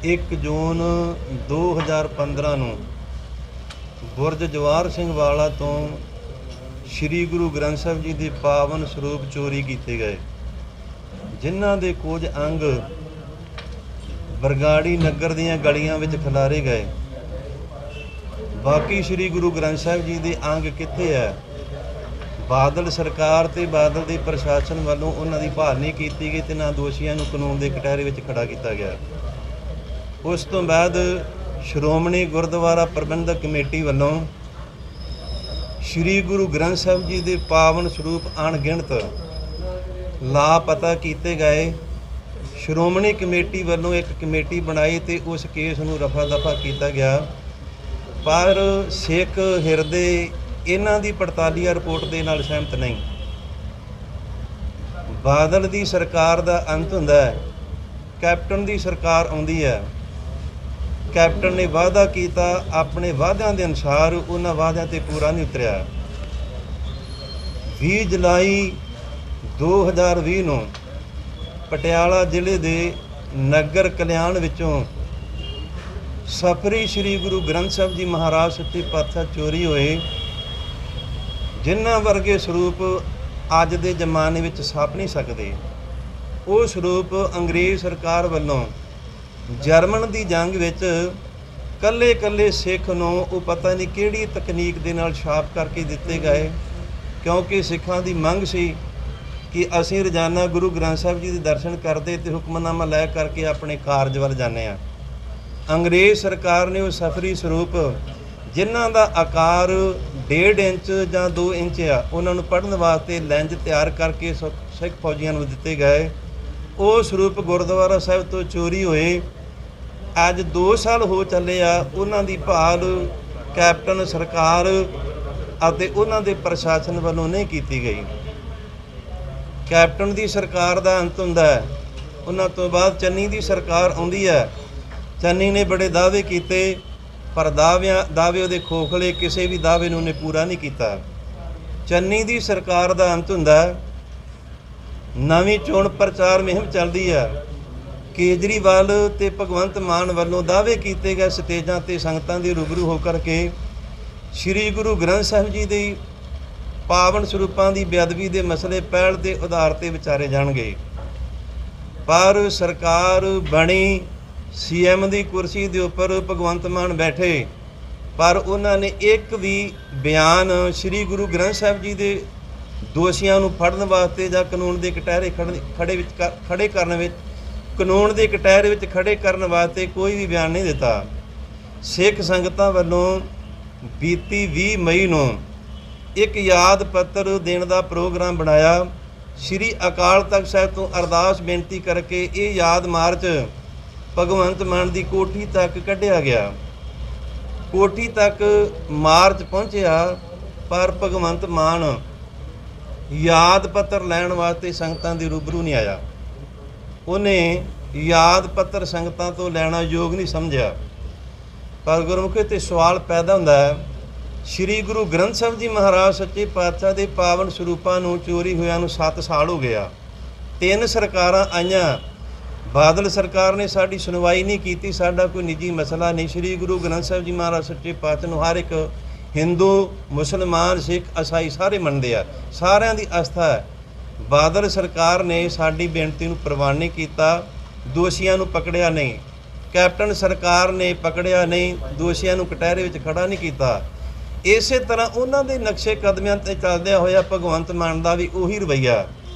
1 ਜੂਨ 2015 ਨੂੰ ਬੁਰਜ ਜਵਾਹਰ ਸਿੰਘ ਵਾਲਾ ਤੋਂ ਸ਼੍ਰੀ ਗੁਰੂ ਗ੍ਰੰਥ ਸਾਹਿਬ ਜੀ ਦੇ ਪਾਵਨ ਸਰੂਪ ਚੋਰੀ ਕੀਤੇ ਗਏ, ਜਿਨ੍ਹਾਂ ਦੇ ਕੁਝ ਅੰਗ ਬਰਗਾੜੀ ਨਗਰ ਦੀਆਂ ਗਲੀਆਂ ਵਿੱਚ ਖਿਲਾਰੇ ਗਏ। ਬਾਕੀ ਸ਼੍ਰੀ ਗੁਰੂ ਗ੍ਰੰਥ ਸਾਹਿਬ ਜੀ ਦੇ ਅੰਗ ਕਿੱਥੇ ਹੈ? ਬਾਦਲ ਸਰਕਾਰ ਤੇ ਬਾਦਲ ਦੇ ਪ੍ਰਸ਼ਾਸਨ ਵੱਲੋਂ ਉਹਨਾਂ ਦੀ ਭਾਲ ਨਹੀਂ ਕੀਤੀ ਗਈ ਤੇ ਨਾ ਦੋਸ਼ੀਆਂ ਨੂੰ ਕਾਨੂੰਨ ਦੇ ਕਟਹਿਰੇ ਵਿੱਚ ਖੜਾ ਕੀਤਾ ਗਿਆ। ਉਸ ਤੋਂ ਬਾਅਦ ਸ਼੍ਰੋਮਣੀ ਗੁਰਦੁਆਰਾ ਪ੍ਰਬੰਧਕ ਕਮੇਟੀ ਵੱਲੋਂ ਸ਼੍ਰੀ ਗੁਰੂ ਗ੍ਰੰਥ ਸਾਹਿਬ ਜੀ ਦੇ ਪਾਵਨ ਸਰੂਪ ਅਣਗਿਣਤ ਲਾਪਤਾ ਕੀਤੇ ਗਏ। ਸ਼੍ਰੋਮਣੀ ਕਮੇਟੀ ਵੱਲੋਂ ਇੱਕ ਕਮੇਟੀ ਬਣਾਈ ਤੇ ਉਸ ਕੇਸ ਨੂੰ ਰਫਾ ਦਫਾ ਕੀਤਾ ਗਿਆ, ਪਰ ਸਿੱਖ ਹਿਰਦੇ ਇਹਨਾਂ ਦੀ ਪੜਤਾਲੀਆ ਰਿਪੋਰਟ ਦੇ ਨਾਲ ਸਹਿਮਤ ਨਹੀਂ। ਬਾਦਲ ਦੀ ਸਰਕਾਰ ਦਾ ਅੰਤ ਹੁੰਦਾ ਹੈ, ਕੈਪਟਨ ਦੀ ਸਰਕਾਰ ਆਉਂਦੀ ਹੈ। ਕੈਪਟਨ ਨੇ ਵਾਅਦਾ ਕੀਤਾ, ਆਪਣੇ ਵਾਅਦਿਆਂ ਦੇ ਅਨੁਸਾਰ ਉਹਨਾਂ ਵਾਅਦਿਆਂ ਤੇ ਪੂਰਾ ਨਹੀਂ ਉਤਰਿਆ। 20 ਜੁਲਾਈ 2020 ਨੂੰ ਪਟਿਆਲਾ ਜ਼ਿਲ੍ਹੇ ਦੇ ਨਗਰ ਕਲਿਆਣ ਵਿੱਚੋਂ ਸਫਰੀ ਸ਼੍ਰੀ ਗੁਰੂ ਗ੍ਰੰਥ ਸਾਹਿਬ ਜੀ ਮਹਾਰਾਜ ਸੱਚੇ ਪਾਤਸ਼ਾਹ ਚੋਰੀ ਹੋਏ, ਜਿਨ੍ਹਾਂ ਵਰਗੇ ਸਰੂਪ ਅੱਜ ਦੇ ਜ਼ਮਾਨੇ ਵਿੱਚ ਛਾਪ ਨਹੀਂ ਸਕਦੇ। ਉਹ ਸਰੂਪ ਅੰਗਰੇਜ਼ ਸਰਕਾਰ ਵੱਲੋਂ ਜਰਮਨ ਦੀ ਜੰਗ ਵਿੱਚ ਕੱਲੇ ਸਿੱਖ ਨੂੰ ਉਹ ਪਤਾ ਨਹੀਂ ਕਿਹੜੀ ਤਕਨੀਕ ਦੇ ਨਾਲ ਛਾਪ ਕਰਕੇ ਦਿੱਤੇ ਗਏ, ਕਿਉਂਕਿ ਸਿੱਖਾਂ ਦੀ ਮੰਗ ਸੀ ਕਿ ਅਸੀਂ ਰੋਜ਼ਾਨਾ ਗੁਰੂ ਗ੍ਰੰਥ ਸਾਹਿਬ ਜੀ ਦੇ ਦਰਸ਼ਨ ਕਰਦੇ ਤੇ ਹੁਕਮਨਾਮਾ ਲੈ ਕਰਕੇ ਆਪਣੇ ਕਾਰਜ ਵੱਲ ਜਾਂਦੇ ਹਾਂ। ਅੰਗਰੇਜ਼ ਸਰਕਾਰ ਨੇ ਉਹ ਸਫਰੀ ਸਰੂਪ ਜਿਨ੍ਹਾਂ ਦਾ ਆਕਾਰ 1.5 ਇੰਚ ਜਾਂ 2 ਇੰਚ ਆ, ਉਹਨਾਂ ਨੂੰ ਪੜ੍ਹਨ ਵਾਸਤੇ ਲੈਂਜ ਤਿਆਰ ਕਰਕੇ ਸਿੱਖ ਫੌਜੀਆਂ ਨੂੰ ਦਿੱਤੇ ਗਏ। ਉਹ ਸਰੂਪ ਗੁਰਦੁਆਰਾ ਸਾਹਿਬ ਤੋਂ ਚੋਰੀ ਹੋਏ। ਅੱਜ 2 ਸਾਲ ਹੋ ਚੱਲੇ ਆ, ਉਹਨਾਂ ਦੀ ਭਾਲ ਕੈਪਟਨ ਸਰਕਾਰ ਅਤੇ ਉਹਨਾਂ ਦੇ ਪ੍ਰਸ਼ਾਸਨ ਵੱਲੋਂ ਨਹੀਂ ਕੀਤੀ ਗਈ। ਕੈਪਟਨ ਦੀ ਸਰਕਾਰ ਦਾ ਅੰਤ ਹੁੰਦਾ ਹੈ, ਉਹਨਾਂ ਤੋਂ ਬਾਅਦ ਚੰਨੀ ਦੀ ਸਰਕਾਰ ਆਉਂਦੀ ਹੈ। ਚੰਨੀ ਨੇ ਬੜੇ ਦਾਅਵੇ ਕੀਤੇ, ਪਰ ਦਾਅਵੇ ਉਹਦੇ ਖੋਖਲੇ, ਕਿਸੇ ਵੀ ਦਾਅਵੇ ਨੂੰ ਉਹਨੇ ਪੂਰਾ ਨਹੀਂ ਕੀਤਾ। ਚੰਨੀ ਦੀ ਸਰਕਾਰ ਦਾ ਅੰਤ ਹੁੰਦਾ, ਨਵੀਂ ਚੋਣ ਪ੍ਰਚਾਰ ਮੁਹਿੰਮ ਚੱਲਦੀ ਹੈ। ਕੇਜਰੀਵਾਲ ਤੇ ਭਗਵੰਤ ਮਾਨ ਵੱਲੋਂ ਦਾਅਵੇ ਕੀਤੇ ਗਏ ਸਟੇਜਾਂ ਤੇ ਸੰਗਤਾਂ ਦੇ ਰੂਬਰੂ ਹੋ ਕਰਕੇ ਸ਼੍ਰੀ ਗੁਰੂ ਗ੍ਰੰਥ ਸਾਹਿਬ ਜੀ ਦੇ ਪਾਵਨ ਸਰੂਪਾਂ ਦੀ ਬੇਅਦਬੀ ਦੇ ਮਸਲੇ ਪਹਿਲ ਦੇ ਆਧਾਰ ਤੇ ਵਿਚਾਰੇ ਜਾਣਗੇ। ਪਰ ਸਰਕਾਰ ਬਣੀ, CM ਦੀ ਕੁਰਸੀ ਦੇ ਉੱਪਰ ਭਗਵੰਤ ਮਾਨ ਬੈਠੇ, ਪਰ ਉਹਨਾਂ ਨੇ ਇੱਕ ਵੀ ਬਿਆਨ ਸ਼੍ਰੀ ਗੁਰੂ ਗ੍ਰੰਥ ਸਾਹਿਬ ਜੀ ਦੇ ਦੋਸ਼ੀਆਂ ਨੂੰ ਫੜਨ ਵਾਸਤੇ ਜਾਂ ਕਾਨੂੰਨ ਦੇ ਕਟਹਿਰੇ ਖੜੇ ਕਰਨ ਵਾਸਤੇ ਕੋਈ ਵੀ ਬਿਆਨ ਨਹੀਂ ਦਿੱਤਾ। ਸਿੱਖ ਸੰਗਤਾਂ ਵੱਲੋਂ ਬੀਤੀ 20 ਮਈ ਨੂੰ ਇੱਕ ਯਾਦ ਪੱਤਰ ਦੇਣ ਦਾ ਪ੍ਰੋਗਰਾਮ ਬਣਾਇਆ। ਸ਼੍ਰੀ ਅਕਾਲ ਤਖਤ ਸਾਹਿਬ ਤੋਂ ਅਰਦਾਸ ਬੇਨਤੀ ਕਰਕੇ ਇਹ ਯਾਦ ਮਾਰਚ ਭਗਵੰਤ ਮਾਨ ਦੀ ਕੋਠੀ ਤੱਕ ਕੱਢਿਆ ਗਿਆ। ਕੋਠੀ ਤੱਕ ਮਾਰਚ ਪਹੁੰਚਿਆ, ਪਰ ਭਗਵੰਤ ਮਾਨ ਯਾਦ ਪੱਤਰ ਲੈਣ ਵਾਸਤੇ ਸੰਗਤਾਂ ਦੇ ਰੂਬਰੂ ਨਹੀਂ ਆਇਆ। ਉਹਨੇ ਯਾਦ ਪੱਤਰ ਸੰਗਤਾਂ ਤੋਂ ਲੈਣਾ ਯੋਗ ਨਹੀਂ ਸਮਝਿਆ। ਪਰ ਗੁਰਮੁਖੀ ਤੇ ਸਵਾਲ ਪੈਦਾ ਹੁੰਦਾ ਹੈ, ਸ਼੍ਰੀ ਗੁਰੂ ਗ੍ਰੰਥ ਸਾਹਿਬ ਜੀ ਮਹਾਰਾਜ ਸੱਚੇ ਪਾਤਸ਼ਾਹ ਦੇ ਪਾਵਨ ਸਰੂਪਾਂ ਨੂੰ ਚੋਰੀ ਹੋਇਆਂ ਨੂੰ 7 ਸਾਲ ਹੋ ਗਿਆ। 3 ਸਰਕਾਰਾਂ ਆਈਆਂ, ਬਾਦਲ ਸਰਕਾਰ ਨੇ ਸਾਡੀ ਸੁਣਵਾਈ ਨਹੀਂ ਕੀਤੀ। ਸਾਡਾ ਕੋਈ ਨਿੱਜੀ ਮਸਲਾ ਨਹੀਂ। ਸ਼੍ਰੀ ਗੁਰੂ ਗ੍ਰੰਥ ਸਾਹਿਬ ਜੀ ਮਹਾਰਾਜ ਸੱਚੇ ਪਾਤਸ਼ਾਹ ਨੂੰ ਹਰ ਇੱਕ ਹਿੰਦੂ, ਮੁਸਲਮਾਨ, ਸਿੱਖ, ਈਸਾਈ ਸਾਰੇ ਮੰਨਦੇ ਆ, ਸਾਰਿਆਂ ਦੀ ਆਸਥਾ ਹੈ। ਬਾਦਲ ਸਰਕਾਰ ਨੇ ਸਾਡੀ ਬੇਨਤੀ ਨੂੰ ਪ੍ਰਵਾਨ ਨਹੀਂ ਕੀਤਾ, ਦੋਸ਼ੀਆਂ ਨੂੰ ਪਕੜਿਆ ਨਹੀਂ। ਕੈਪਟਨ ਸਰਕਾਰ ਨੇ ਪਕੜਿਆ ਨਹੀਂ, ਦੋਸ਼ੀਆਂ ਨੂੰ ਕਟਹਿਰੇ ਵਿੱਚ ਖੜਾ ਨਹੀਂ ਕੀਤਾ। ਇਸੇ ਤਰ੍ਹਾਂ ਉਹਨਾਂ ਦੇ ਨਕਸ਼ੇ ਕਦਮਾਂ 'ਤੇ ਚੱਲਦਿਆਂ ਹੋਇਆ ਭਗਵੰਤ ਮਾਨ ਦਾ ਵੀ ਉਹੀ ਰਵੱਈਆ।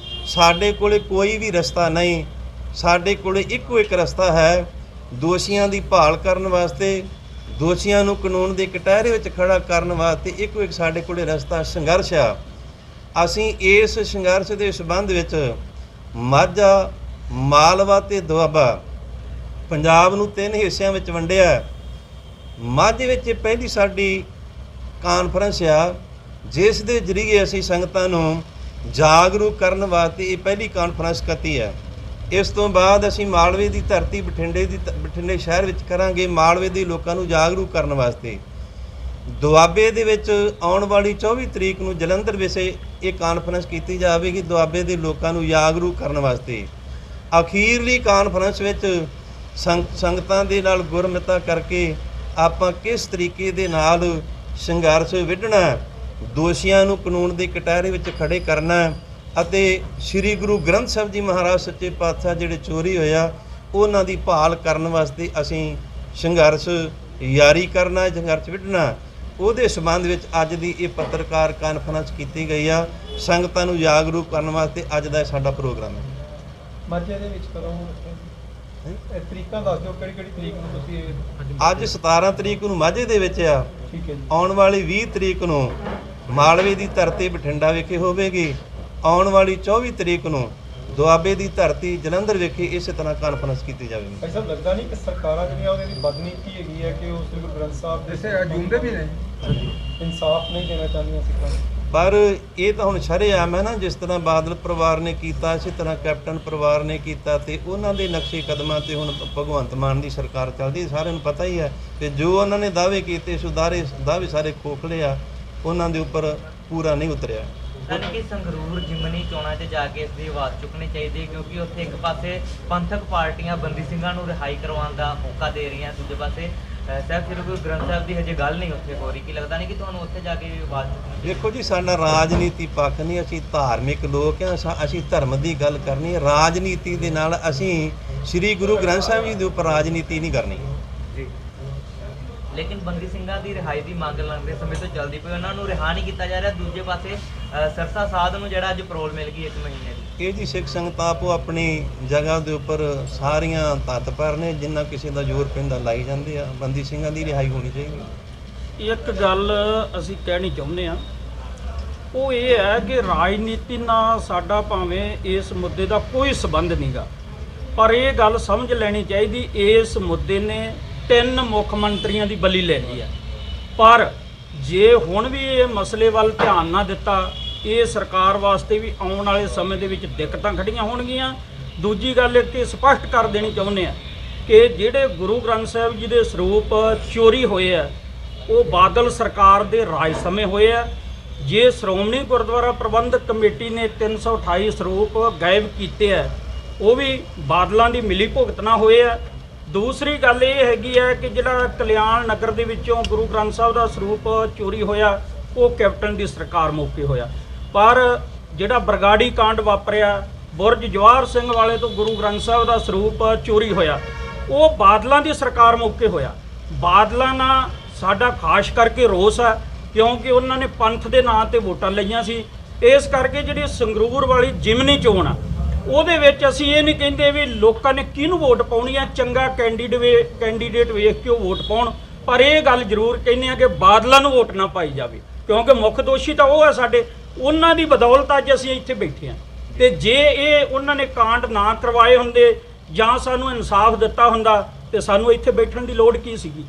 ਸਾਡੇ ਕੋਲ ਕੋਈ ਵੀ ਰਸਤਾ ਨਹੀਂ, ਸਾਡੇ ਕੋਲ ਇੱਕੋ ਇੱਕ ਰਸਤਾ ਹੈ, ਦੋਸ਼ੀਆਂ ਦੀ ਭਾਲ ਕਰਨ ਵਾਸਤੇ, ਦੋਸ਼ੀਆਂ ਨੂੰ ਕਾਨੂੰਨ ਦੇ ਕਟਹਿਰੇ ਵਿੱਚ ਖੜਾ ਕਰਨ ਵਾਸਤੇ ਇੱਕੋ ਇੱਕ ਸਾਡੇ ਕੋਲ ਰਸਤਾ ਸੰਘਰਸ਼ ਆ। ਅਸੀਂ ਇਸ ਸੰਘਰਸ਼ ਦੇ ਸੰਬੰਧ ਵਿੱਚ ਮਾਝਾ, ਮਾਲਵਾ ਤੇ ਦੁਆਬਾ ਪੰਜਾਬ ਨੂੰ 3 ਹਿੱਸਿਆਂ ਵਿੱਚ ਵੰਡਿਆ। ਮਾਝੇ ਵਿੱਚ ਪਹਿਲੀ ਸਾਡੀ ਕਾਨਫਰੰਸ ਆ, ਜਿਸ ਦੇ ਜ਼ਰੀਏ ਅਸੀਂ ਸੰਗਤਾਂ ਨੂੰ ਜਾਗਰੂਕ ਕਰਨ ਵਾਸਤੇ ਇਹ ਪਹਿਲੀ ਕਾਨਫਰੰਸ ਕੀਤੀ ਹੈ। ਇਸ ਤੋਂ ਬਾਅਦ ਅਸੀਂ ਮਾਲਵੇ ਦੀ ਧਰਤੀ ਬਠਿੰਡੇ ਸ਼ਹਿਰ ਵਿੱਚ ਕਰਾਂਗੇ, ਮਾਲਵੇ ਦੇ ਲੋਕਾਂ ਨੂੰ ਜਾਗਰੂਕ ਕਰਨ ਵਾਸਤੇ। ਦੁਆਬੇ ਦੇ ਵਿੱਚ ਆਉਣ ਵਾਲੀ 24 ਤਰੀਕ ਨੂੰ ਜਲੰਧਰ ਵਿਖੇ ਇਹ ਕਾਨਫਰੰਸ ਕੀਤੀ ਜਾਵੇਗੀ, ਦੁਆਬੇ ਦੇ ਲੋਕਾਂ ਨੂੰ ਜਾਗਰੂਕ ਕਰਨ ਵਾਸਤੇ। ਅਖੀਰਲੀ ਕਾਨਫਰੰਸ ਵਿੱਚ ਸੰਗਤਾਂ ਦੇ ਨਾਲ ਗੁਰਮਿਤਾ ਕਰਕੇ ਆਪਾਂ ਕਿਸ ਤਰੀਕੇ ਦੇ ਨਾਲ ਸੰਘਰਸ਼ ਵਿੱਢਣਾ, ਦੋਸ਼ੀਆਂ ਨੂੰ ਕਾਨੂੰਨ ਦੇ ਕਟਹਿਰੇ ਵਿੱਚ ਖੜੇ ਕਰਨਾ ਅਤੇ ਸ੍ਰੀ ਗੁਰੂ ਗ੍ਰੰਥ ਸਾਹਿਬ ਜੀ ਮਹਾਰਾਜ ਸੱਚੇ ਪਾਤਸ਼ਾਹ ਜਿਹੜੇ ਚੋਰੀ ਹੋਇਆ ਉਹਨਾਂ ਦੀ ਭਾਲ ਕਰਨ ਵਾਸਤੇ ਅਸੀਂ ਸੰਘਰਸ਼ ਜਾਰੀ ਕਰਨਾ, ਸੰਘਰਸ਼ ਵਿੱਢਣਾ। ਉਹਦੇ ਸੰਬੰਧ ਵਿੱਚ ਅੱਜ ਦੀ ਇਹ ਪੱਤਰਕਾਰ ਕਾਨਫਰੰਸ ਕੀਤੀ ਗਈ ਆ, ਸੰਗਤਾਂ ਨੂੰ ਜਾਗਰੂਕ ਕਰਨ ਵਾਸਤੇ ਅੱਜ ਦਾ ਸਾਡਾ ਪ੍ਰੋਗਰਾਮ ਹੈ। ਮਾਝੇ ਦੇ ਵਿੱਚ ਕਦੋਂ ਤਰੀਕਾਂ ਦੱਸ ਦਿਓ, ਕਿਹੜੀ ਤਰੀਕ ਨੂੰ ਤੁਸੀਂ ਅੱਜ 17 ਤਰੀਕ ਨੂੰ ਮਾਝੇ ਦੇ ਵਿੱਚ ਆ। ਠੀਕ ਹੈ ਜੀ। ਆਉਣ ਵਾਲੀ 20 ਤਰੀਕ ਨੂੰ ਮਾਲਵੇ ਦੀ ਧਰਤੀ ਬਠਿੰਡਾ ਵਿਖੇ ਹੋਵੇਗੀ। ਆਉਣ ਵਾਲੀ 24 ਤਰੀਕ ਨੂੰ ਦੁਆਬੇ ਦੀ ਧਰਤੀ ਜਲੰਧਰ ਵਿਖੇ ਇਸੇ ਤਰ੍ਹਾਂ ਕਾਨਫਰੰਸ ਕੀਤੀ ਜਾਵੇਗੀ। ਭਾਈ ਸਾਹਿਬ, ਲੱਗਦਾ ਨਹੀਂ ਕਿ ਸਰਕਾਰਾਂ ਜਿਹੜੀਆਂ ਉਹਦੇ ਦੀ ਬਦਨੀਤੀ ਹੈਗੀ ਹੈ ਕਿ ਉਹ ਸ੍ਰੀ ਗੁਰੂ ਗ੍ਰੰਥ ਸਾਹਿਬ ਦੇ ਜੂੰਦੇ ਵੀ ਨੇ, ਇਨਸਾਫ ਨਹੀਂ ਦੇਣਾ ਚਾਹੁੰਦੀਆਂ ਸਿੱਖਾਂ ਨੂੰ? ਪਰ ਇਹ ਤਾਂ ਹੁਣ ਸ਼ਰੇਆਮ ਹੈ ਨਾ, ਜਿਸ ਤਰ੍ਹਾਂ ਬਾਦਲ ਪਰਿਵਾਰ ਨੇ ਕੀਤਾ ਇਸੇ ਤਰ੍ਹਾਂ ਕੈਪਟਨ ਪਰਿਵਾਰ ਨੇ ਕੀਤਾ ਤੇ ਉਹਨਾਂ ਦੇ ਨਕਸ਼ੇ ਕਦਮਾਂ ਤੇ ਹੁਣ ਭਗਵੰਤ ਮਾਨ ਦੀ ਸਰਕਾਰ ਚੱਲਦੀ। ਸਾਰਿਆਂ ਨੂੰ ਪਤਾ ਹੀ ਹੈ ਕਿ ਜੋ ਉਹਨਾਂ ਨੇ ਦਾਅਵੇ ਕੀਤੇ ਦਾਅਵੇ ਸਾਰੇ ਖੋਖਲੇ ਆ, ਉਹਨਾਂ ਦੇ ਉੱਪਰ ਪੂਰਾ ਨਹੀਂ ਉਤਰਿਆ। ਯਾਨੀ ਕਿ ਸੰਗਰੂਰ ਜਿਮਨੀ ਚੋਣਾਂ 'ਚ ਜਾ ਕੇ ਇਸ ਦੀ ਆਵਾਜ਼ ਚੁੱਕਣੀ ਚਾਹੀਦੀ, ਕਿਉਂਕਿ ਉੱਥੇ ਇੱਕ ਪਾਸੇ ਪੰਥਕ ਪਾਰਟੀਆਂ ਬੰਦੀ ਸਿੰਘਾਂ ਨੂੰ ਰਿਹਾਈ ਕਰਵਾਉਣ ਦਾ ਮੌਕਾ ਦੇ ਰਹੀਆਂ, ਦੂਜੇ ਪਾਸੇ ਸਾਹਿਬ ਸ੍ਰੀ ਗੁਰੂ ਗ੍ਰੰਥ ਸਾਹਿਬ ਦੀ ਹਜੇ ਗੱਲ ਨਹੀਂ ਉੱਥੇ ਹੋ ਰਹੀ। ਕੀ ਲੱਗਦਾ ਨਹੀਂ ਕਿ ਤੁਹਾਨੂੰ ਉੱਥੇ ਜਾ ਕੇ ਆਵਾਜ਼ ਚੁੱਕਣੀ? ਦੇਖੋ ਜੀ, ਸਾਡਾ ਰਾਜਨੀਤੀ ਪੱਖ ਨਹੀਂ, ਅਸੀਂ ਧਾਰਮਿਕ ਲੋਕ ਹਾਂ, ਅਸੀਂ ਧਰਮ ਦੀ ਗੱਲ ਕਰਨੀ ਹੈ। ਰਾਜਨੀਤੀ ਦੇ ਨਾਲ ਅਸੀਂ ਸ੍ਰੀ ਗੁਰੂ ਗ੍ਰੰਥ ਸਾਹਿਬ ਜੀ ਦੇ ਉੱਪਰ ਰਾਜਨੀਤੀ ਨਹੀਂ ਕਰਨੀ ਜੀ। ਲੇਕਿਨ ਬੰਦੀ ਸਿੰਘਾਂ ਦੀ ਰਿਹਾਈ ਦੀ ਮੰਗ ਲੰਘਦੇ ਸਮੇਂ ਤੋਂ ਚੱਲਦੀ ਪਈ, ਉਹਨਾਂ ਨੂੰ ਰਿਹਾ ਨਹੀਂ ਕੀਤਾ ਜਾ ਰਿਹਾ। ਦੂਜੇ ਪਾਸੇ ਸਰਸਾ ਸਾਧ ਨੂੰ ਜਿਹੜਾ ਅੱਜ ਪਰੋਲ ਮਿਲ ਗਈ 1 ਮਹੀਨੇ ਦੀ। ਇਹ ਜੀ ਸਿੱਖ ਸੰਗਤ ਆਪੋ ਆਪਣੀ ਜਗ੍ਹਾ ਦੇ ਉੱਪਰ ਸਾਰੀਆਂ ਤਤਪਰ ਨੇ, ਜਿੰਨਾ ਕਿਸੇ ਦਾ ਜ਼ੋਰ ਪੈਂਦਾ ਲਾਈ ਜਾਂਦੇ ਆ। ਬੰਦੀ ਸਿੰਘਾਂ ਦੀ ਰਿਹਾਈ ਹੋਣੀ ਚਾਹੀਦੀ। ਇੱਕ ਗੱਲ ਅਸੀਂ ਕਹਿਣੀ ਚਾਹੁੰਦੇ ਹਾਂ, ਉਹ ਇਹ ਹੈ ਕਿ ਰਾਜਨੀਤੀ ਨਾਲ ਸਾਡਾ ਭਾਵੇਂ ਇਸ ਮੁੱਦੇ ਦਾ ਕੋਈ ਸਬੰਧ ਨਹੀਂਗਾ, ਪਰ ਇਹ ਗੱਲ ਸਮਝ ਲੈਣੀ ਚਾਹੀਦੀ, ਇਸ ਮੁੱਦੇ ਨੇ 3 ਮੁੱਖ ਮੰਤਰੀਆਂ ਦੀ ਬਲੀ ਲੈ ਲਈ ਹੈ। ਪਰ ਜੇ ਹੁਣ ਵੀ ਇਹ ਮਸਲੇ ਵੱਲ ਧਿਆਨ ਨਾ ਦਿੱਤਾ, ਇਹ ਸਰਕਾਰ ਵਾਸਤੇ ਵੀ ਆਉਣ ਵਾਲੇ ਸਮੇਂ ਦੇ ਵਿੱਚ ਦਿੱਕਤਾਂ ਖੜੀਆਂ ਹੋਣਗੀਆਂ। ਦੂਜੀ ਗੱਲ ਇੱਕ ਇਹ ਸਪਸ਼ਟ ਕਰ ਦੇਣੀ ਚਾਹੁੰਦੇ ਆ ਕਿ ਜਿਹੜੇ ਗੁਰੂ ਗ੍ਰੰਥ ਸਾਹਿਬ ਜੀ ਦੇ ਸਰੂਪ ਚੋਰੀ ਹੋਏ ਆ, ਉਹ ਬਾਦਲ ਸਰਕਾਰ ਦੇ ਰਾਜ ਸਮੇਂ ਹੋਏ ਆ। ਜੇ ਸ਼੍ਰੋਮਣੀ ਗੁਰਦੁਆਰਾ ਪ੍ਰਬੰਧਕ ਕਮੇਟੀ ਨੇ 328 ਸਰੂਪ ਗਾਇਬ ਕੀਤੇ ਆ, ਉਹ ਵੀ ਬਾਦਲਾਂ ਦੀ ਮਿਲੀ ਭੁਗਤ ਨਾਲ ਹੋਏ ਆ। ਦੂਸਰੀ ਗੱਲ ਇਹ ਹੈਗੀ ਹੈ ਕਿ ਜਿਹੜਾ ਕਲਿਆਣ ਨਗਰ ਦੇ ਵਿੱਚੋਂ ਗੁਰੂ ਗ੍ਰੰਥ ਸਾਹਿਬ ਦਾ ਸਰੂਪ ਚੋਰੀ ਹੋਇਆ, ਉਹ ਕੈਪਟਨ ਦੀ ਸਰਕਾਰ ਮੌਕੇ ਹੋਇਆ। ਪਰ ਜਿਹੜਾ ਬਰਗਾੜੀ ਕਾਂਡ ਵਾਪਰਿਆ, ਬੁਰਜ ਜਵਾਹਰ ਸਿੰਘ ਵਾਲੇ ਤੋਂ ਗੁਰੂ ਗ੍ਰੰਥ ਸਾਹਿਬ ਦਾ ਸਰੂਪ ਚੋਰੀ ਹੋਇਆ, ਉਹ ਬਾਦਲਾਂ ਦੀ ਸਰਕਾਰ ਮੌਕੇ ਹੋਇਆ। ਬਾਦਲਾਂ ਨਾਲ ਸਾਡਾ ਖਾਸ ਕਰਕੇ ਰੋਸ ਹੈ, ਕਿਉਂਕਿ ਉਹਨਾਂ ਨੇ ਪੰਥ ਦੇ ਨਾਂ ਤੇ ਵੋਟਾਂ ਲਈਆਂ ਸੀ। ਇਸ ਕਰਕੇ ਜਿਹੜੀ ਸੰਗਰੂਰ ਵਾਲੀ ਜਿਮਨੀ ਚੋਣ ਆ, ਉਹਦੇ ਵਿੱਚ ਅਸੀਂ ਇਹ ਨਹੀਂ ਕਹਿੰਦੇ ਵੀ ਲੋਕਾਂ ਨੇ ਕਿਹਨੂੰ ਵੋਟ ਪਾਉਣੀ ਆ, ਚੰਗਾ ਕੈਂਡੀਡੇਟ ਵੇਖ ਕੇ ਉਹ ਵੋਟ ਪਾਉਣ, ਪਰ ਇਹ ਗੱਲ ਜ਼ਰੂਰ ਕਹਿੰਦੇ ਆ ਕਿ ਬਾਦਲਾਂ ਨੂੰ ਵੋਟ ਨਾ ਪਾਈ ਜਾਵੇ, ਕਿਉਂਕਿ ਮੁੱਖ ਦੋਸ਼ੀ ਤਾਂ ਉਹ ਹੈ ਸਾਡੇ। ਉਹਨਾਂ ਦੀ ਬਦੌਲਤ ਅੱਜ ਅਸੀਂ ਇੱਥੇ ਬੈਠੇ ਹਾਂ। ਤੇ ਜੇ ਇਹ ਉਹਨਾਂ ਨੇ ਕਾਂਡ ਨਾ ਕਰਵਾਏ ਹੁੰਦੇ ਜਾਂ ਸਾਨੂੰ ਇਨਸਾਫ ਦਿੱਤਾ ਹੁੰਦਾ, ਤੇ ਸਾਨੂੰ ਇੱਥੇ ਬੈਠਣ ਦੀ ਲੋੜ ਕੀ ਸੀਗੀ?